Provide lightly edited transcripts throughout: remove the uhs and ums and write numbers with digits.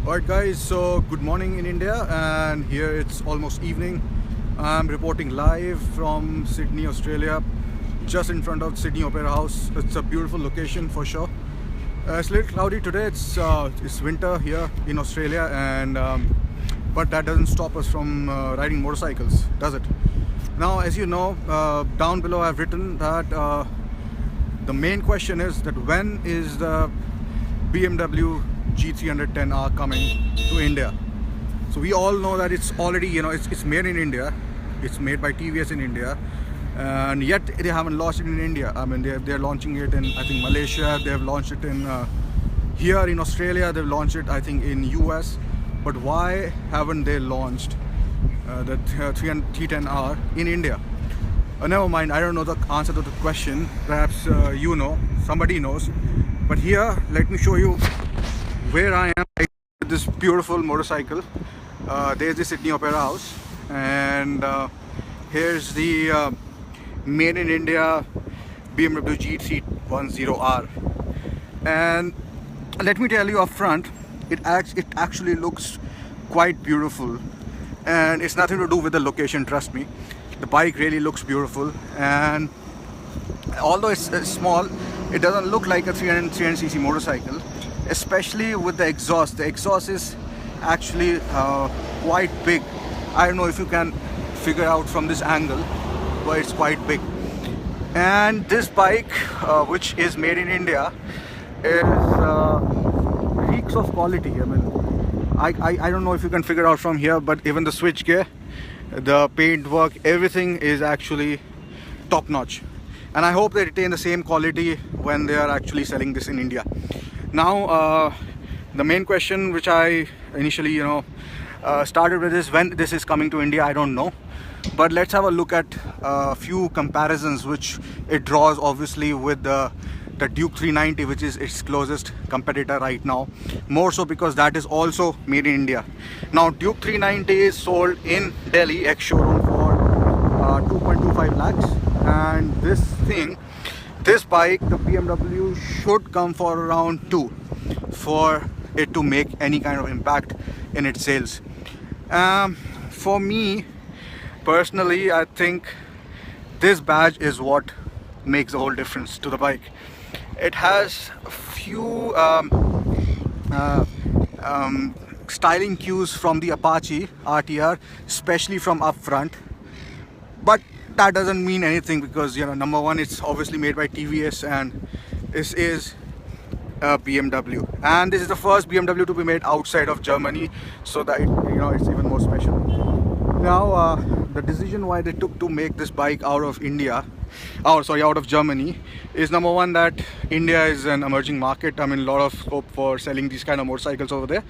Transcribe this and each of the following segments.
Alright guys, so good morning in India, and here it's almost evening. I'm reporting live from Sydney, Australia, just in front of Sydney Opera House. It's a beautiful location for sure. It's a little cloudy today. It's winter here in Australia, and but that doesn't stop us from riding motorcycles, does it? Now, as you know, down below I've written that the main question is that when is the BMW G310R coming to India? So we all know that it's already, it's made in India. It's made by TVS in India, and yet they haven't launched it in India. I mean, they're launching it in, I think, Malaysia. They've launched it in here in Australia. They've launched it, I think, in US. But why haven't they launched the G310R in India? Never mind, I don't know the answer to the question. Perhaps somebody knows. But here, let me show you where I am with this beautiful motorcycle. There's the Sydney Opera House, and here's the made in India BMW G310R. And let me tell you up front, it actually looks quite beautiful, and it's nothing to do with the location, trust me. The bike really looks beautiful, and although it's small, it doesn't look like a 300cc motorcycle, especially with the exhaust. The exhaust is actually quite big. I don't know if you can figure out from this angle, but it's quite big. And this bike, which is made in India, is reeks of quality. I mean, I don't know if you can figure out from here, but even the switch gear, the paint work, everything is actually top notch. And I hope they retain the same quality when they are actually selling this in India. Now, the main question which I initially, started with is when this is coming to India. I don't know, but let's have a look at a few comparisons which it draws, obviously, with the Duke 390, which is its closest competitor right now. More so because that is also made in India. Now, Duke 390 is sold in Delhi ex-showroom for 2.25 lakhs. And this bike, the BMW, should come for around 2 for it to make any kind of impact in its sales. For me personally, I think this badge is what makes the whole difference to the bike. It has a few styling cues from the Apache RTR, especially from up front, but that doesn't mean anything because, number one, it's obviously made by TVS, and this is a BMW, and this is the first BMW to be made outside of Germany, so that it's even more special. Now, the decision why they took to make this bike out of out of Germany is, number one, that India is an emerging market. I mean, a lot of scope for selling these kind of motorcycles over there,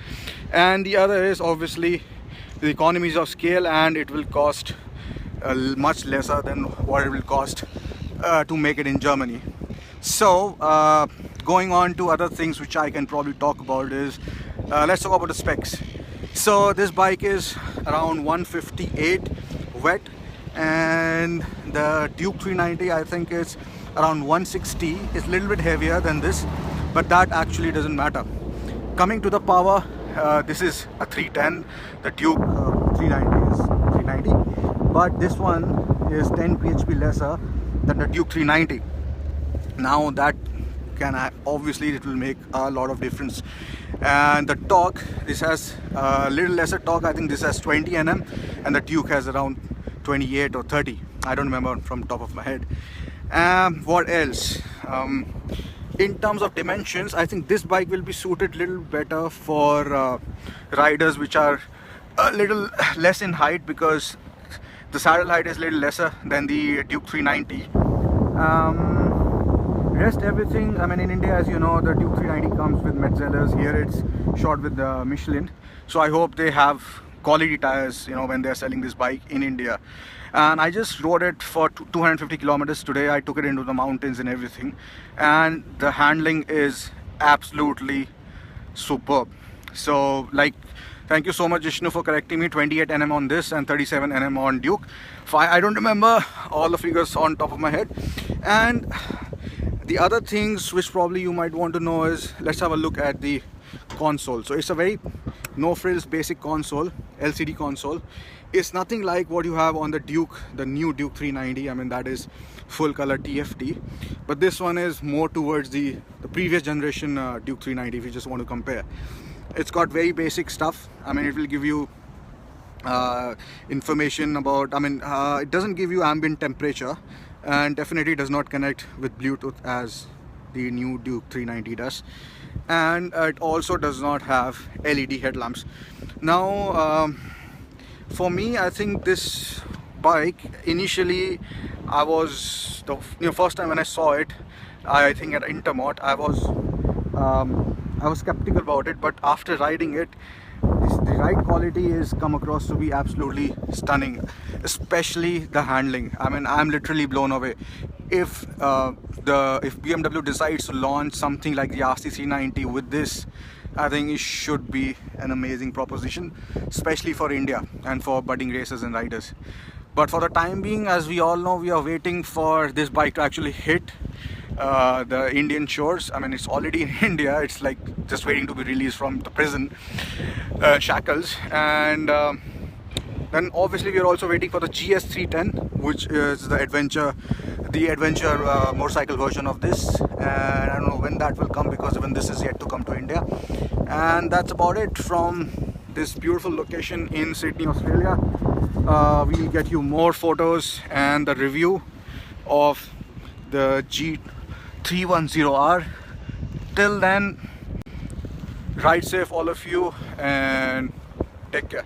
and the other is obviously the economies of scale, and it will cost much lesser than what it will cost to make it in Germany. So going on to other things which I can probably talk about is, let's talk about the specs. So this bike is around 158 wet, and the Duke 390, I think, is around 160. It's a little bit heavier than this, but that actually doesn't matter. Coming to the power, this is a 310. The Duke 390 is 390, but this one is 10 bhp lesser than the Duke 390. Now that obviously it will make a lot of difference. And the torque, this has a little lesser torque. I think this has 20 Nm, and the Duke has around 28 or 30. I don't remember from top of my head. What else? In terms of dimensions, I think this bike will be suited a little better for riders which are a little less in height, because the saddle height is a little lesser than the Duke 390. Rest everything, I mean, in India, as you know, the Duke 390 comes with Metzela's. Here it's shot with the Michelin. So I hope they have quality tires, when they're selling this bike in India. And I just rode it for 250 kilometers today. I took it into the mountains and everything, and the handling is absolutely superb. So, thank you so much, Vishnu, for correcting me. 28 Nm on this and 37 Nm on Duke. I don't remember all the figures on top of my head. And the other things which probably you might want to know is, let's have a look at the console. So it's a very no frills basic console, LCD console. It's nothing like what you have on the Duke, the new Duke 390. I mean, that is full color TFT, but this one is more towards the previous generation Duke 390 if you just want to compare. It's got very basic stuff. I mean, it will give you information about, it doesn't give you ambient temperature, and definitely does not connect with Bluetooth as the new Duke 390 does, and it also does not have LED headlamps. Now for me, I think this bike, initially I was first time when I saw it, I think at Intermot, I was skeptical about it, but after riding it, the ride quality is come across to be absolutely stunning, especially the handling. I mean, I'm literally blown away. If BMW decides to launch something like the RC390 with this, I think it should be an amazing proposition, especially for India and for budding racers and riders. But for the time being, as we all know, we are waiting for this bike to actually hit the Indian shores. I mean, it's already in India. It's like just waiting to be released from the prison shackles. And then obviously we are also waiting for the GS310, which is the adventure motorcycle version of this. And I don't know when that will come, because even this is yet to come to India. And that's about it from this beautiful location in Sydney, Australia. We'll get you more photos and the review of the G310R. Till then, ride safe all of you, and take care.